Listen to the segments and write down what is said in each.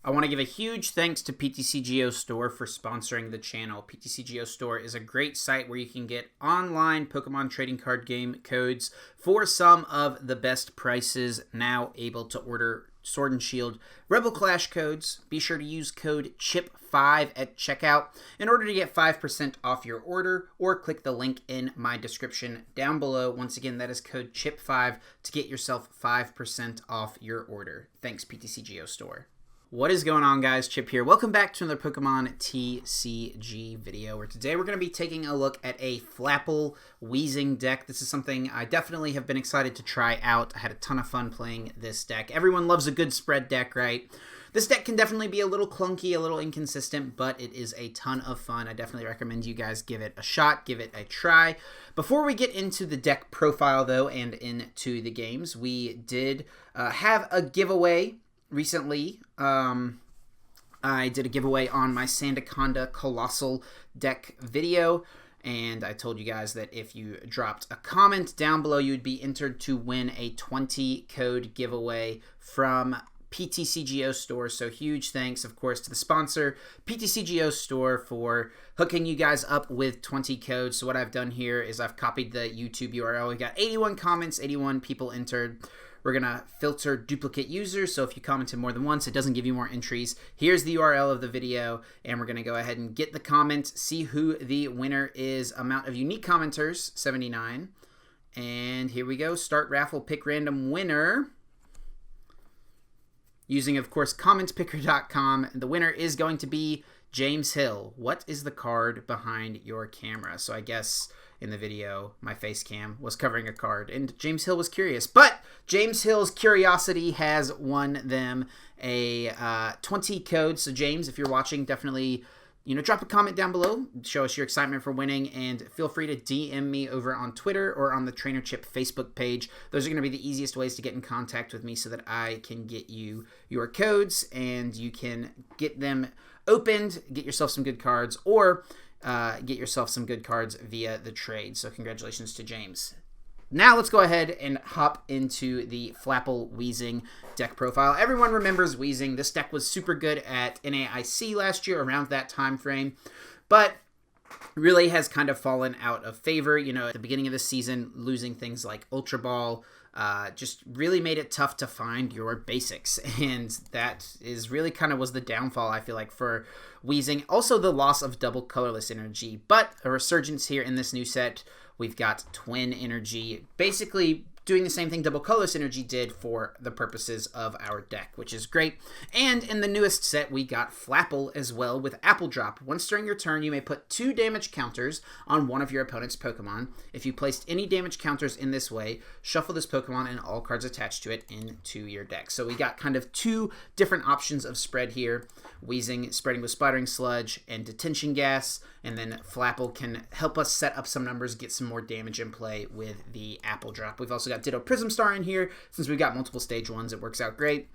I want to give a huge thanks to PTCGO Store for sponsoring the channel. PTCGO Store is a great site where you can get online Pokemon trading card game codes for some of the best prices. Now able to order Sword and Shield Rebel Clash codes. Be sure to use code CHIP5 at checkout in order to get 5% off your order, or click the link in my description down below. Once again, that is code CHIP5 to get yourself 5% off your order. Thanks, PTCGO Store. What is going on, guys? Chip here. Welcome back to another Pokemon TCG video, where today we're going to be taking a look at a Flapple Weezing deck. This is something I definitely have been excited to try out. I had a ton of fun playing this deck. Everyone loves a good spread deck, right? This deck can definitely be a little clunky, a little inconsistent, but it is a ton of fun. I definitely recommend you guys give it a shot, give it a try. Before we get into the deck profile, though, and into the games, we did have a giveaway recently. I did a giveaway on my Sandaconda Colossal deck video, and I told you guys that if you dropped a comment down below, you would be entered to win a 20 code giveaway from PTCGO Store. So huge thanks, of course, to the sponsor, PTCGO Store, for hooking you guys up with 20 codes. So what I've done here is I've copied the YouTube URL. We got 81 comments, 81 people entered. We're going to filter duplicate users, so if you commented more than once, it doesn't give you more entries. Here's the URL of the video, and we're going to go ahead and get the comment, see who the winner is. Amount of unique commenters, 79. And here we go. Start raffle, pick random winner. Using, of course, commentpicker.com. The winner is going to be James Hill. What is the card behind your camera? So I guess in the video, my face cam was covering a card, and James Hill was curious. But James Hill's curiosity has won them a 20 codes. So James, if you're watching, definitely, drop a comment down below. Show us your excitement for winning, and feel free to DM me over on Twitter or on the TrainerChip Facebook page. Those are going to be the easiest ways to get in contact with me so that I can get you your codes, and you can get them opened, get yourself some good cards, or get yourself some good cards via the trade. So congratulations to James. Now let's go ahead and hop into the Flapple Weezing deck profile. Everyone remembers Weezing. This deck was super good at NAIC last year, around that time frame, but really has kind of fallen out of favor. At the beginning of the season, losing things like Ultra Ball just really made it tough to find your basics, and that is really kind of was the downfall, I feel like, for Weezing. Also the loss of double colorless energy, but a resurgence here in this new set. We've got Twin Energy, basically doing the same thing double colorless energy did for the purposes of our deck, which is great. And in the newest set, we got Flapple as well with Apple Drop. Once during your turn, you may put 2 damage counters on one of your opponent's Pokemon. If you placed any damage counters in this way, shuffle this Pokemon and all cards attached to it into your deck. So we got kind of 2 different options of spread here. Weezing spreading with Splattering Sludge and Detention Gas, and then Flapple can help us set up some numbers, get some more damage in play with the Apple Drop. We've also got Ditto Prism Star in here. Since we've got multiple stage 1s, it works out great.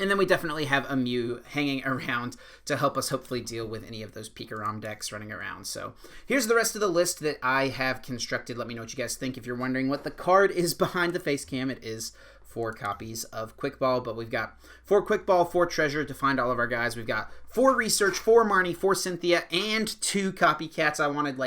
And then we definitely have a Mew hanging around to help us hopefully deal with any of those Pikarom decks running around. So here's the rest of the list that I have constructed. Let me know what you guys think. If you're wondering what the card is behind the face cam, it is 4 copies of Quick Ball, but we've got 4 Quick Ball, 4 Treasure to find all of our guys. We've got 4 Research, 4 Marnie, 4 Cynthia, and 2 Copycats. I wanted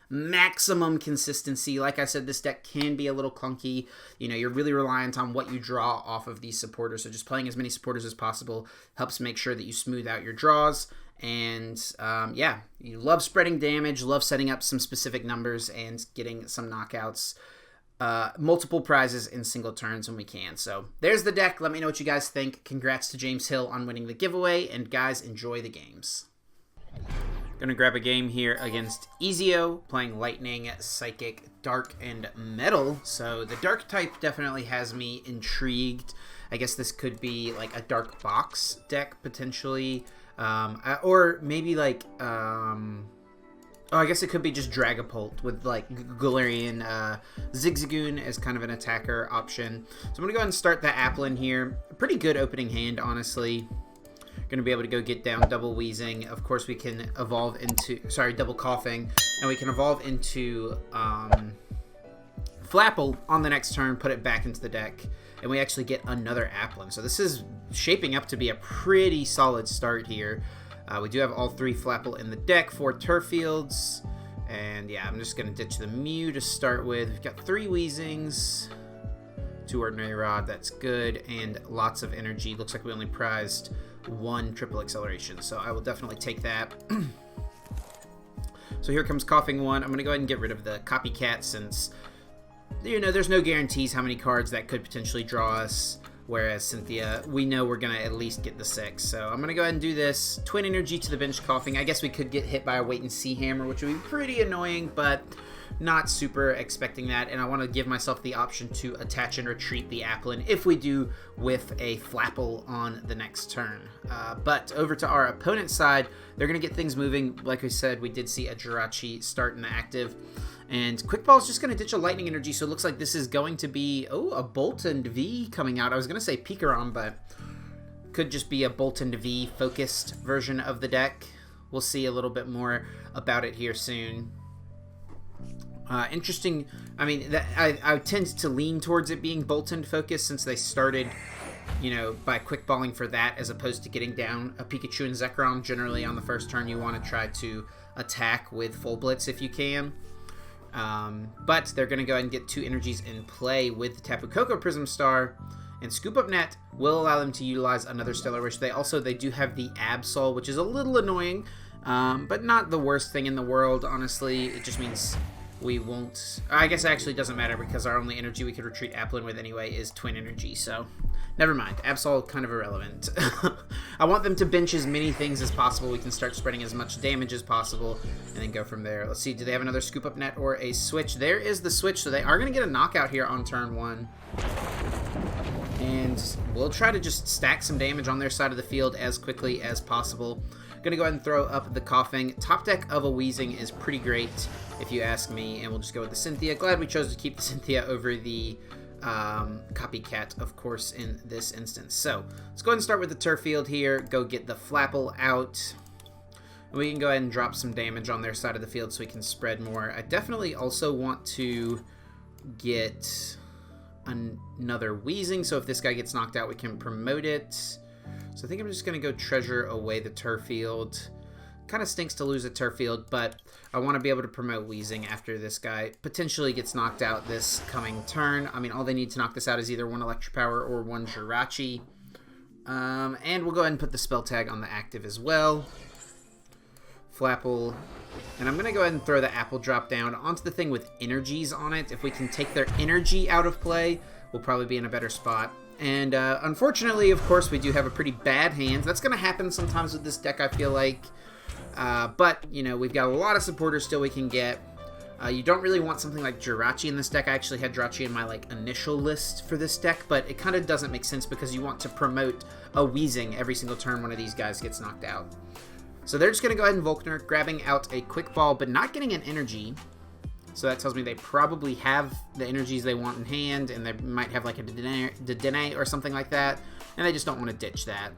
maximum consistency. Like I said, this deck can be a little clunky. You're really reliant on what you draw off of these supporters, so just playing as many supporters as possible helps make sure that you smooth out your draws. And yeah, you love spreading damage, love setting up some specific numbers and getting some knockouts, multiple prizes in single turns when we can. So there's the deck. Let me know what you guys think. Congrats to James Hill on winning the giveaway, and guys, enjoy the games. Gonna grab a game here against Ezio, playing Lightning, Psychic, Dark, and Metal. So the Dark type definitely has me intrigued. I guess this could be like a Dark Box deck, potentially. Or maybe like, I guess it could be just Dragapult with like Galarian Zigzagoon as kind of an attacker option. So I'm gonna go ahead and start the Applin here. A pretty good opening hand, honestly. Going to be able to go get down double Weezing. Of course, we can evolve into, double Koffing, and we can evolve into Flapple on the next turn, put it back into the deck, and we actually get another Applin. So this is shaping up to be a pretty solid start here. We do have all 3 Flapple in the deck, 4 Turffields, and yeah, I'm just going to ditch the Mew to start with. We've got 3 Weezings, 2 Ordinary Rod, that's good, and lots of energy. Looks like we only prized 1 triple acceleration, so I will definitely take that. So here comes Koffing 1. I'm going to go ahead and get rid of the Copycat since, you know, there's no guarantees how many cards that could potentially draw us. Whereas Cynthia, we know we're going to at least get the 6. So I'm going to go ahead and do this. Twin Energy to the bench Koffing. I guess we could get hit by a wait and see hammer, which would be pretty annoying, but not super expecting that. And I want to give myself the option to attach and retreat the Applin if we do with a Flapple on the next turn. But over to our opponent's side, they're going to get things moving. Like I said, we did see a Jirachi start in the active. And Quick Ball is just going to ditch a Lightning Energy, so it looks like this is going to be, a Boltund V coming out. I was going to say Pikarom, but could just be a Boltund V focused version of the deck. We'll see a little bit more about it here soon. Interesting. I mean, I tend to lean towards it being Boltund focused since they started, you know, by quick balling for that as opposed to getting down a Pikachu and Zekrom. Generally on the first turn you want to try to attack with Full Blitz if you can. But they're going to go ahead and get 2 energies in play with the Tapu Koko Prism Star, and Scoop Up Net will allow them to utilize another Stellar Wish. They do have the Absol, which is a little annoying, but not the worst thing in the world, honestly. It just means we won't... I guess it actually doesn't matter because our only energy we could retreat Applin with anyway is Twin Energy, so never mind. Absol kind of irrelevant. I want them to bench as many things as possible. We can start spreading as much damage as possible and then go from there. Let's see, do they have another Scoop Up Net or a Switch? There is the Switch, so they are going to get a knockout here on turn 1. And we'll try to just stack some damage on their side of the field as quickly as possible. Gonna go ahead and throw up the Koffing. Top deck of a Weezing is pretty great, if you ask me, and we'll just go with the Cynthia. Glad we chose to keep the Cynthia over the Copycat, of course, in this instance. So let's go ahead and start with the Turffield here. Go get the Flapple out. And we can go ahead and drop some damage on their side of the field so we can spread more. I definitely also want to get another Weezing, so if this guy gets knocked out, we can promote it. So I think I'm just going to go treasure away the Turffield. Kind of stinks to lose a Turffield, but I want to be able to promote Weezing after this guy potentially gets knocked out this coming turn. I mean, all they need to knock this out is either 1 Electropower or 1 Jirachi. And we'll go ahead and put the spell tag on the active as well. Flapple. And I'm going to go ahead and throw the Apple drop down onto the thing with energies on it. If we can take their energy out of play, we'll probably be in a better spot. And unfortunately, of course, we do have a pretty bad hand. That's going to happen sometimes with this deck, I feel like. But, you know, we've got a lot of supporters still we can get. You don't really want something like Jirachi in this deck. I actually had Jirachi in my, initial list for this deck, but it kind of doesn't make sense because you want to promote a Weezing every single turn one of these guys gets knocked out. So they're just going to go ahead and Volkner, grabbing out a Quick Ball, but not getting an energy. So that tells me they probably have the energies they want in hand, and they might have, a Dedenne or something like that, and they just don't want to ditch that.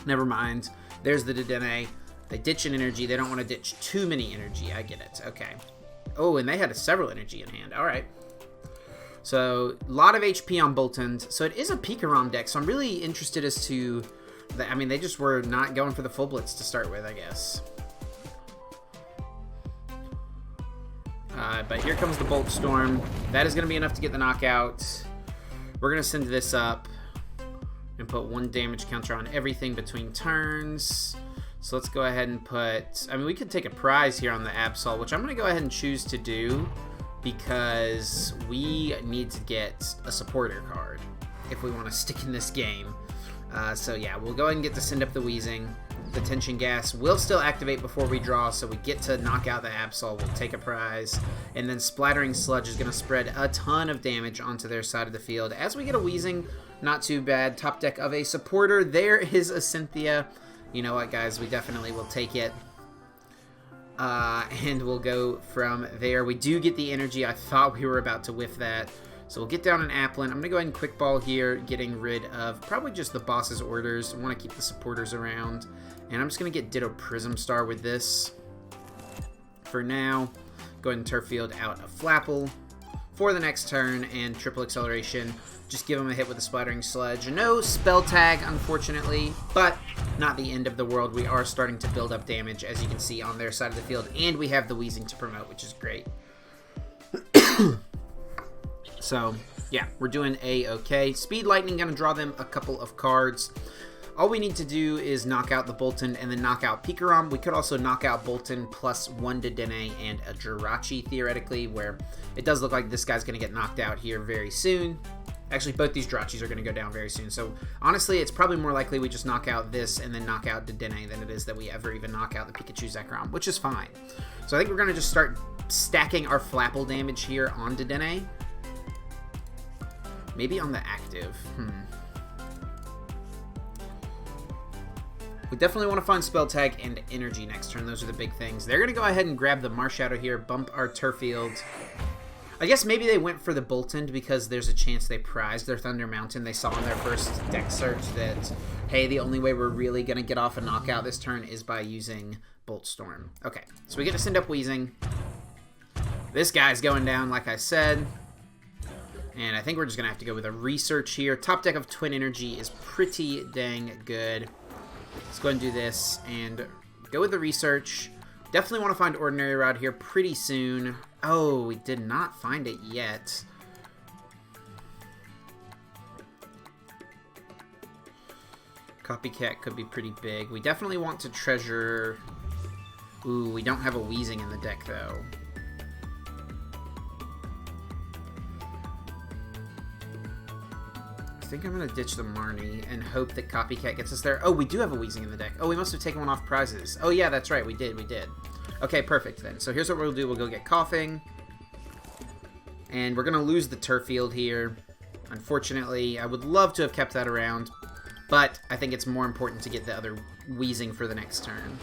Never mind. There's the Dedenne. They ditch an energy. They don't want to ditch too many energy. I get it. Okay. Oh, and they had several energy in hand. All right. So, a lot of HP on Boltund. So, it is a Pikarom deck. So, I'm really interested as to... I mean, they just were not going for the Full Blitz to start with, I guess. But here comes the Bolt Storm. That is going to be enough to get the knockout. We're going to send this up and put 1 damage counter on everything between turns. So let's go ahead and put... I mean, we could take a prize here on the Absol, which I'm going to go ahead and choose to do because we need to get a supporter card if we want to stick in this game. So yeah, we'll go ahead and get to send up the Weezing. The Tension Gas will still activate before we draw, so we get to knock out the Absol. We'll take a prize. And then Splattering Sludge is going to spread a ton of damage onto their side of the field. As we get a Weezing, not too bad. Top deck of a supporter. There is a Cynthia. You know what, guys? We definitely will take it. And we'll go from there. We do get the energy. I thought we were about to whiff that. So we'll get down an Applin. I'm going to go ahead and Quick Ball here, getting rid of probably just the boss's orders. I want to keep the supporters around. And I'm just going to get Ditto Prism Star with this. For now, go ahead and Turffield out a Flapple. for the next turn, and triple acceleration. Just give him a hit with a Splattering Sludge. No spell tag, unfortunately, but not the end of the world. We are starting to build up damage, as you can see on their side of the field, and we have the Weezing to promote, which is great. So, yeah, we're doing A-okay. Speed Lightning going to draw them a couple of cards. All we need to do is knock out the Bolton and then knock out Pikarom. We could also knock out Bolton plus 1 Dedenne and a Jirachi, theoretically, where it does look like this guy's going to get knocked out here very soon. Actually, both these Jirachis are going to go down very soon. So, honestly, it's probably more likely we just knock out this and then knock out Dedenne than it is that we ever even knock out the Pikachu Zekrom, which is fine. So, I think we're going to just start stacking our Flapple damage here on Dedenne. Maybe on the active. We definitely want to find Spell Tag and Energy next turn. Those are the big things. They're going to go ahead and grab the Marshadow here, bump our Turffield. I guess maybe they went for the Bolton because there's a chance they prized their Thunder Mountain. They saw in their first deck search that, hey, the only way we're really going to get off a knockout this turn is by using Bolt Storm. Okay, so we get to send up Weezing. This guy's going down, like I said. And I think we're just going to have to go with a Research here. Top deck of Twin Energy is pretty dang good. Let's go ahead and do this and go with the Research. Definitely want to find Ordinary Rod here pretty soon. Oh, we did not find it yet. Copycat could be pretty big. We definitely want to treasure... Ooh, we don't have a Weezing in the deck, though. I think I'm going to ditch the Marnie and hope that Copycat gets us there. Oh, we do have a Weezing in the deck. Oh, we must have taken one off prizes. Oh, yeah, that's right. We did. Okay, perfect then. So here's what we'll do. We'll go get Koffing. And we're going to lose the Turffield here. Unfortunately, I would love to have kept that around. But I think it's more important to get the other Weezing for the next turn.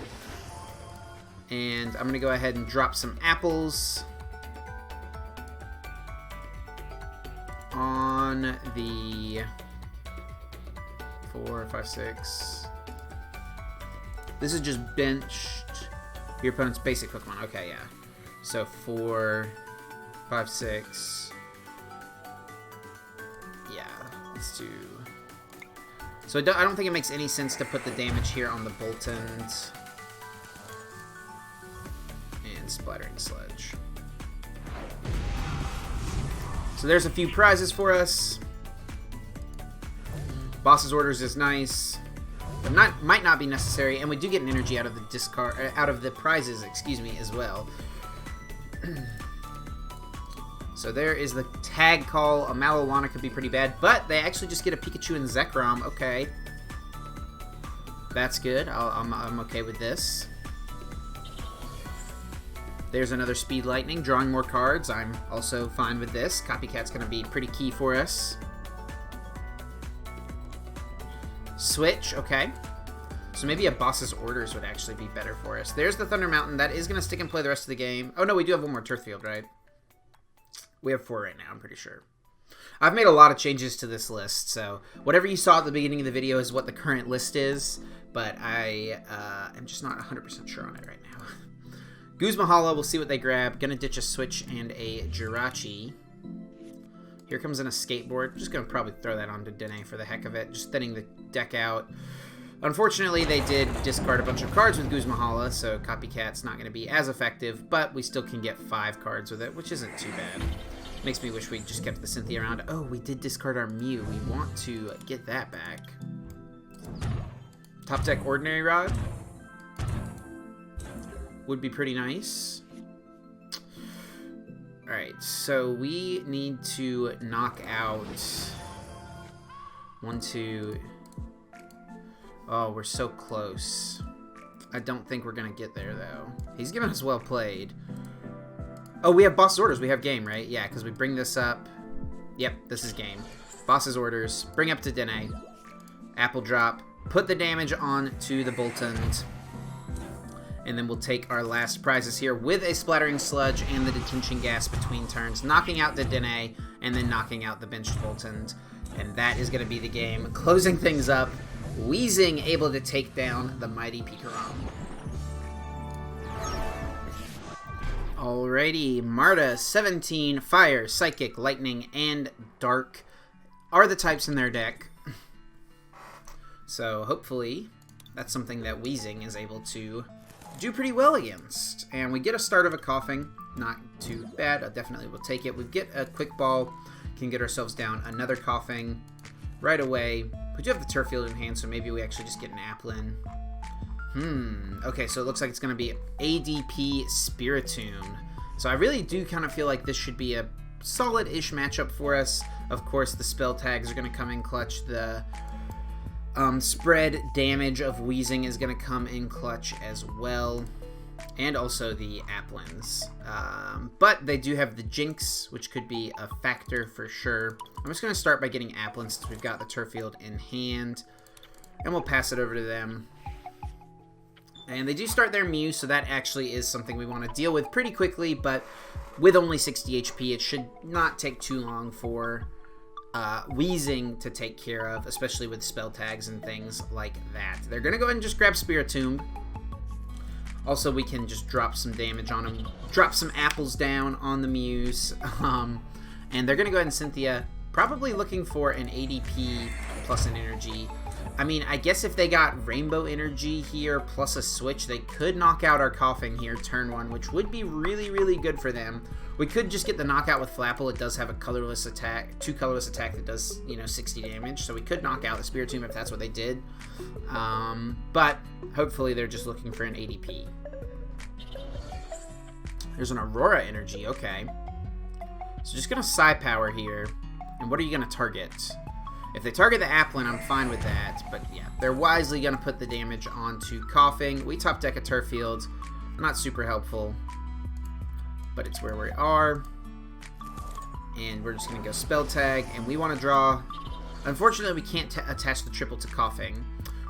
And I'm going to go ahead and drop some apples on the 4, 5, 6. This is just benched your opponent's basic Pokemon. Okay, yeah. So 4, 5, 6. Yeah, let's do... So I don't think it makes any sense to put the damage here on the Boltons. And Splattering Sludge. So there's a few prizes for us. Boss's Orders is nice, but might not be necessary, and we do get an energy out of the prizes, excuse me, as well. So there is the tag call. A Malolana could be pretty bad, but they actually just get a Pikachu and Zekrom. Okay, that's good. I'm okay with this. There's another Speed Lightning, drawing more cards. I'm also fine with this. Copycat's going to be pretty key for us. Switch, okay. So maybe a Boss's Orders would actually be better for us. There's the Thunder Mountain. That is going to stick and play the rest of the game. Oh, no, we do have one more Turffield, right? We have 4 right now, I'm pretty sure. I've made a lot of changes to this list, so whatever you saw at the beginning of the video is what the current list is, but I am just not 100% sure on it right now. Guzmahala, we'll see what they grab. Gonna ditch a Switch and a Jirachi. Here comes in a Skateboard. Just gonna probably throw that onto Dedenne for the heck of it. Just thinning the deck out. Unfortunately, they did discard a bunch of cards with Guzmahala, so Copycat's not gonna be as effective, but we still can get 5 cards with it, which isn't too bad. Makes me wish we just kept the Cynthia around. Oh, we did discard our Mew. We want to get that back. Top deck Ordinary Rod would be pretty nice. Alright, so we need to knock out 1, 2. Oh, we're so close. I don't think we're going to get there, though. He's giving us well played. Oh, we have Boss's Orders. We have game, right? Yeah, because we bring this up. Yep, this is game. Boss's Orders. Bring up to Dedenne. Apple Drop. Put the damage on to the Boltons. And then we'll take our last prizes here with a Splattering Sludge and the Detention Gas between turns, knocking out the Dedenne and then knocking out the benched Boltons. And that is going to be the game. Closing things up, Weezing able to take down the mighty Pikarom. Alrighty, Marta, 17, Fire, Psychic, Lightning, and Dark are the types in their deck. So hopefully that's something that Weezing is able to do pretty well against. And we get a start of a Koffing. Not too bad. I definitely will take it. We get a Quick Ball. Can get ourselves down another Koffing right away. We do have the Turffield in hand, so maybe we actually just get an Applin. Okay, so it looks like it's going to be ADP Spiritomb. So I really do kind of feel like this should be a solid-ish matchup for us. Of course, the spell tags are going to come in clutch. The spread damage of Weezing is going to come in clutch as well. And also the Applins. But they do have the Jinx, which could be a factor for sure. I'm just going to start by getting Applin since we've got the Turffield in hand. And we'll pass it over to them. And they do start their Mew, so that actually is something we want to deal with pretty quickly. But with only 60 HP, it should not take too long for Weezing to take care of, especially with spell tags and things like that. They're going to go ahead and just grab Spiritomb. Also, we can just drop some damage on them, drop some apples down on the Mews. And they're going to go ahead and Cynthia, probably looking for an ADP plus an energy. I mean, I guess if they got Rainbow Energy here plus a switch, they could knock out our Koffing here turn 1, which would be really, really good for them. We could just get the knockout with Flapple. It does have a colorless attack, 2 colorless attack that does, 60 damage. So we could knock out the Spiritomb if that's what they did. But hopefully they're just looking for an ADP. There's an Aurora Energy, okay. So just going to Psy Power here. And what are you going to target? If they target the Applin, I'm fine with that. But yeah, they're wisely going to put the damage onto Koffing. We top deck a Turffield. Not super helpful. But it's where we are. And we're just going to go Spell Tag. And we want to draw... Unfortunately, we can't attach the triple to Koffing.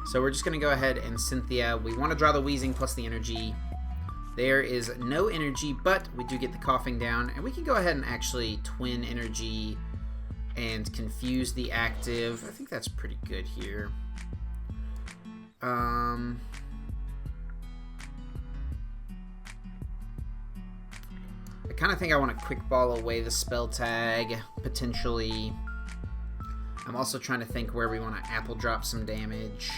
So we're just going to go ahead and Cynthia. We want to draw the Weezing plus the energy. There is no energy, but we do get the Koffing down. And we can go ahead and actually Twin Energy and confuse the active. I think that's pretty good here. I kind of think I want to Quick Ball away the spell tag, potentially. I'm also trying to think where we want to Apple Drop some damage.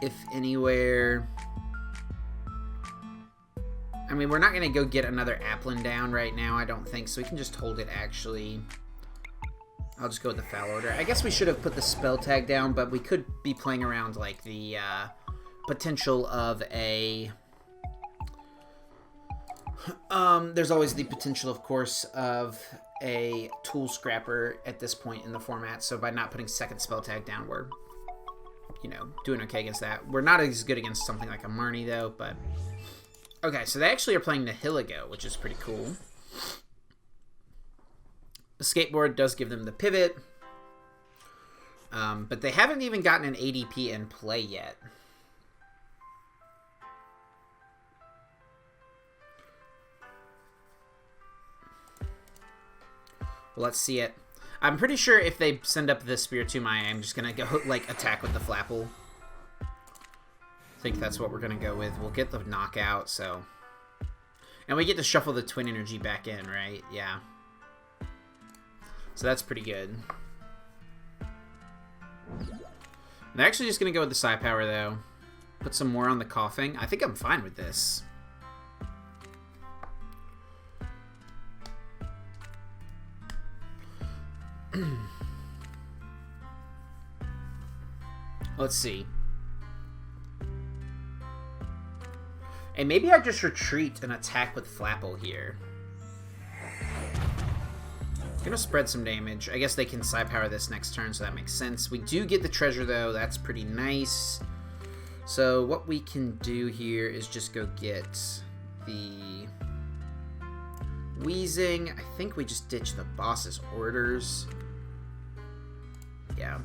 If anywhere... I mean, we're not going to go get another Applin down right now, I don't think, so we can just hold it, actually. I'll just go with the foul order. I guess we should have put the spell tag down, but we could be playing around, like, the potential of a... there's always the potential, of course, of a tool scrapper at this point in the format, so by not putting second spell tag down, we're, doing okay against that. We're not as good against something like a Marnie, though, but... Okay, so they actually are playing Nihilego, which is pretty cool. The skateboard does give them the pivot. But they haven't even gotten an ADP in play yet. Well, let's see it. I'm pretty sure if they send up the Spiritomb, I'm just going to go, attack with the Flapple. I think that's what we're going to go with. We'll get the knockout, so... And we get to shuffle the Twin Energy back in, right? Yeah. So that's pretty good. I'm actually just going to go with the Psy Power, though. Put some more on the Koffing. I think I'm fine with this. Let's see. And maybe I just retreat and attack with Flapple here. Gonna spread some damage. I guess they can Psy Power this next turn, so that makes sense. We do get the treasure, though. That's pretty nice. So what we can do here is just go get the Weezing. I think we just ditch the boss's orders. Yeah.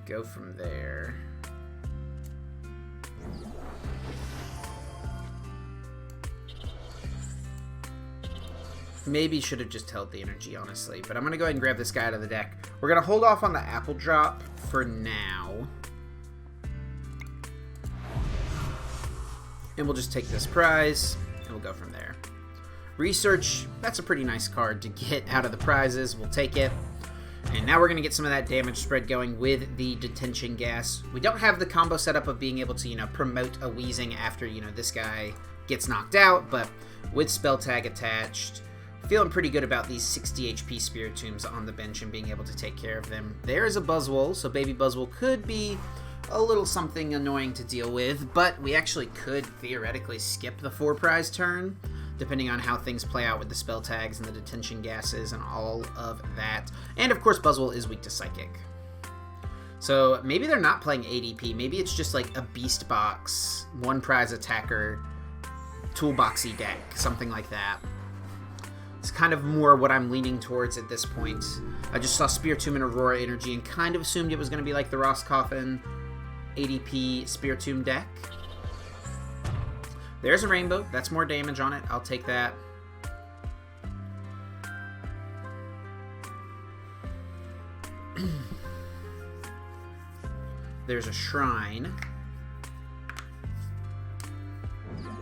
Go from there. Maybe should have just held the energy, honestly. But I'm going to go ahead and grab this guy out of the deck. We're going to hold off on the Apple drop for now. And we'll just take this prize, and we'll go from there. Research, that's a pretty nice card to get out of the prizes. We'll take it. And now we're going to get some of that damage spread going with the detention gas. We don't have the combo setup of being able to, you know, promote a Weezing after, you know, this guy gets knocked out. But with spell tag attached, feeling pretty good about these 60 HP Spiritombs on the bench and being able to take care of them. There's a Buzzwole, so Baby Buzzwole could be a little something annoying to deal with, but we actually could theoretically skip the 4 prize turn, depending on how things play out with the spell tags and the detention gases and all of that. And of course, Buzzwole is weak to Psychic. So maybe they're not playing ADP. Maybe it's just like a Beast Box, 1 prize attacker, toolboxy deck, something like that. It's kind of more what I'm leaning towards at this point. I just saw Spiritomb and Aurora Energy and kind of assumed it was going to be like the Ross Coffin ADP Spiritomb deck. There's a Rainbow. That's more damage on it. I'll take that. There's a Shrine.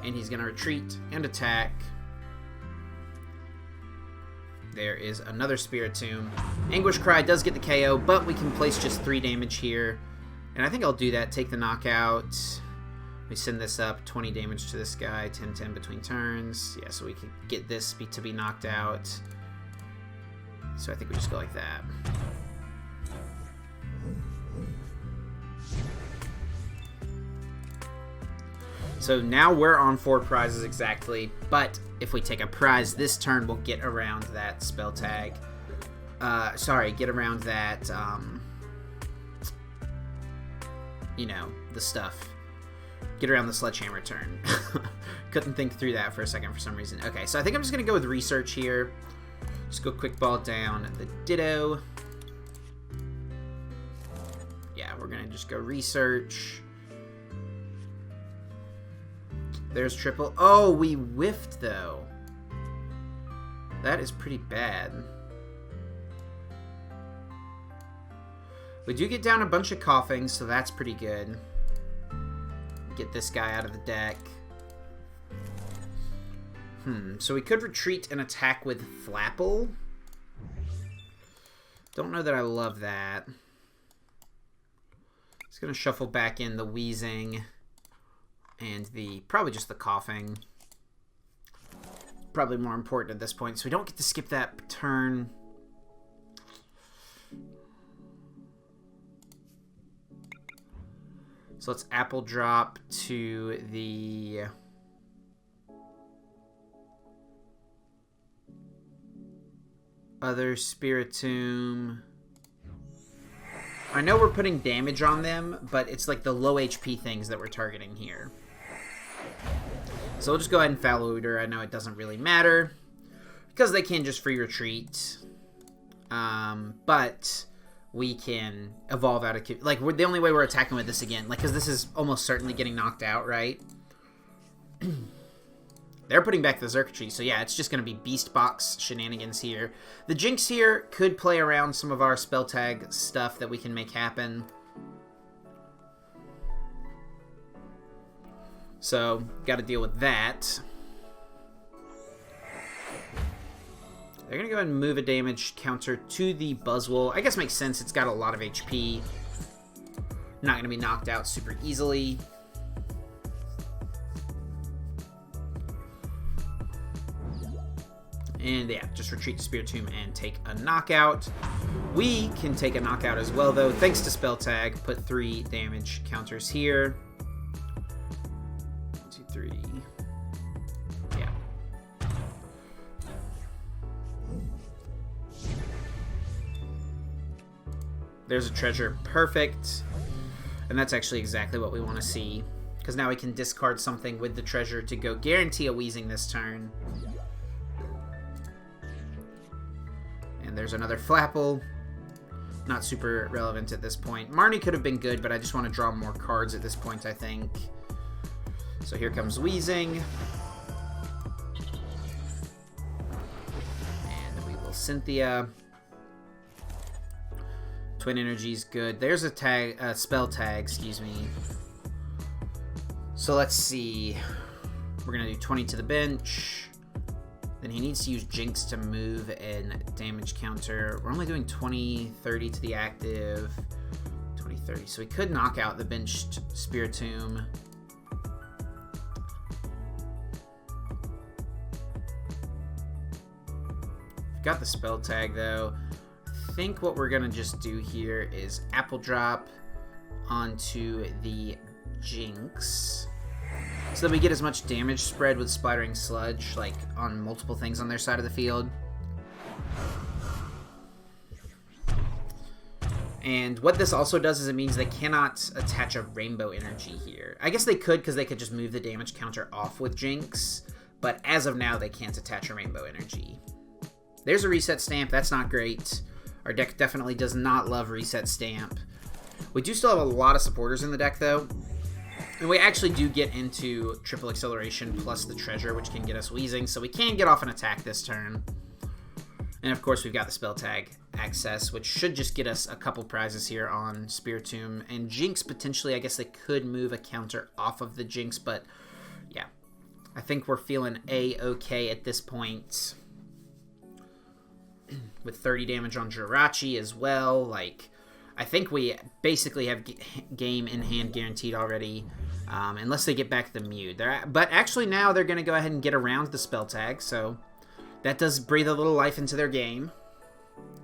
And he's going to retreat and attack. There is another Spiritomb. Anguish Cry does get the KO, but we can place just 3 damage here. And I think I'll do that. Take the knockout. We send this up. 20 damage to this guy. 10-10 between turns. Yeah, so we can get this to be knocked out. So I think we just go like that. So now we're on 4 prizes exactly, but if we take a prize this turn, we'll get around that spell tag. Get around that, you know, the stuff. Get around the sledgehammer turn. Couldn't think through that for a second for some reason. Okay, so I think I'm just going to go with research here. Just go quick ball down the Ditto. Yeah, we're going to just go research. There's triple. Oh, we whiffed, though. That is pretty bad. We do get down a bunch of Koffings, so that's pretty good. Get this guy out of the deck. So we could retreat and attack with Flapple. Don't know that I love that. Just going to shuffle back in the Weezing. And probably just the Koffing. Probably more important at this point. So we don't get to skip that turn. So let's Apple drop to the other Spiritomb. I know we're putting damage on them, but it's like the low HP things that we're targeting here. So we'll just go ahead and Fallouter. I know it doesn't really matter because they can just free retreat. But we can evolve out of... Like, the only way we're attacking with this again, like, because this is almost certainly getting knocked out, right? They're putting back the Xurkitree, so yeah, it's just going to be Beast Box shenanigans here. The Jinx here could play around some of our spell tag stuff that we can make happen. So, got to deal with that. They're going to go ahead and move a damage counter to the Buzzwole. I guess makes sense. It's got a lot of HP. Not going to be knocked out super easily. And yeah, just retreat to Spiritomb and take a knockout. We can take a knockout as well, though, thanks to Spell Tag. Put 3 damage counters here. 1, 2, 3. Yeah. There's a treasure. Perfect. And that's actually exactly what we want to see. Because now we can discard something with the treasure to go guarantee a Weezing this turn. And there's another Flapple. Not super relevant at this point. Marnie could have been good, but I just want to draw more cards at this point, I think. So here comes Weezing. little Cynthia. Twin Energy's good. There's a tag, spell tag, excuse me. So let's see. We're going to do 20 to the bench. Then he needs to use Jinx to move and damage counter. We're only doing 20, 30 to the active. 20, 30. So we could knock out the benched Spiritomb. Got the spell tag though. I think what we're gonna just do here is apple drop onto the Jinx, so that we get as much damage spread with Splattering Sludge, like on multiple things on their side of the field. And what this also does is it means they cannot attach a Rainbow Energy here. I guess they could, because they could just move the damage counter off with Jinx, but as of now they can't attach a Rainbow Energy. There's a Reset Stamp. That's not great. Our deck definitely does not love Reset Stamp. We do still have a lot of supporters in the deck, though. And we actually do get into Triple Acceleration plus the Treasure, which can get us Weezing, so we can get off an attack this turn. And of course, we've got the Spell Tag access, which should just get us a couple prizes here on Spiritomb. And Jinx, potentially, I guess they could move a counter off of the Jinx, but yeah. I think we're feeling A-okay at this point. With 30 damage on Jirachi as well. Like, I think we basically have game in hand guaranteed already, unless they get back the Mew. But actually now they're going to go ahead and get around the spell tag, so that does breathe a little life into their game.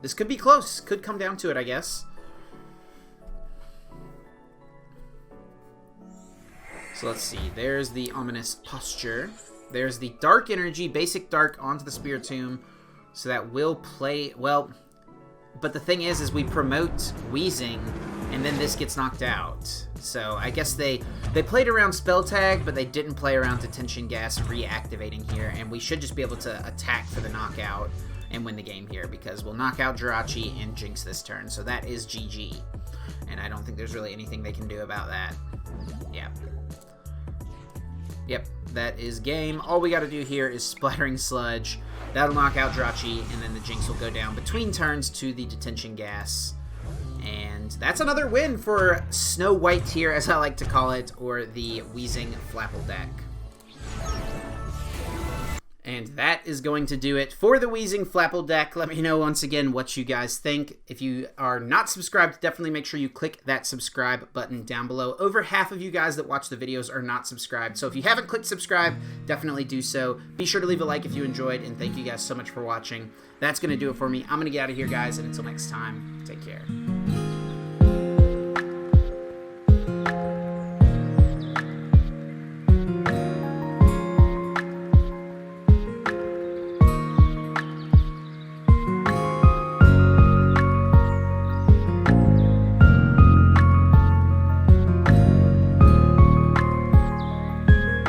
This could be close. Could come down to it, I guess. So let's see. There's the Ominous Posture. There's the Dark Energy, basic Dark onto the Spiritomb. So that will play, well, but the thing is we promote Weezing, and then this gets knocked out. So I guess they played around Spell Tag, but they didn't play around Detention Gas reactivating here, and we should just be able to attack for the knockout and win the game here, because we'll knock out Jirachi and Jinx this turn, so that is GG. And I don't think there's really anything they can do about that. Yeah. Yep, that is game. All we got to do here is Splattering Sludge. That'll knock out Jirachi, and then the Jinx will go down between turns to the Detention Gas. And that's another win for Snow White tier, as I like to call it, or the Weezing Flapple deck. And that is going to do it for the Weezing Flapple deck. Let me know once again what you guys think. If you are not subscribed, definitely make sure you click that subscribe button down below. Over half of you guys that watch the videos are not subscribed. So if you haven't clicked subscribe, definitely do so. Be sure to leave a like if you enjoyed, and thank you guys so much for watching. That's going to do it for me. I'm going to get out of here, guys, and until next time, take care.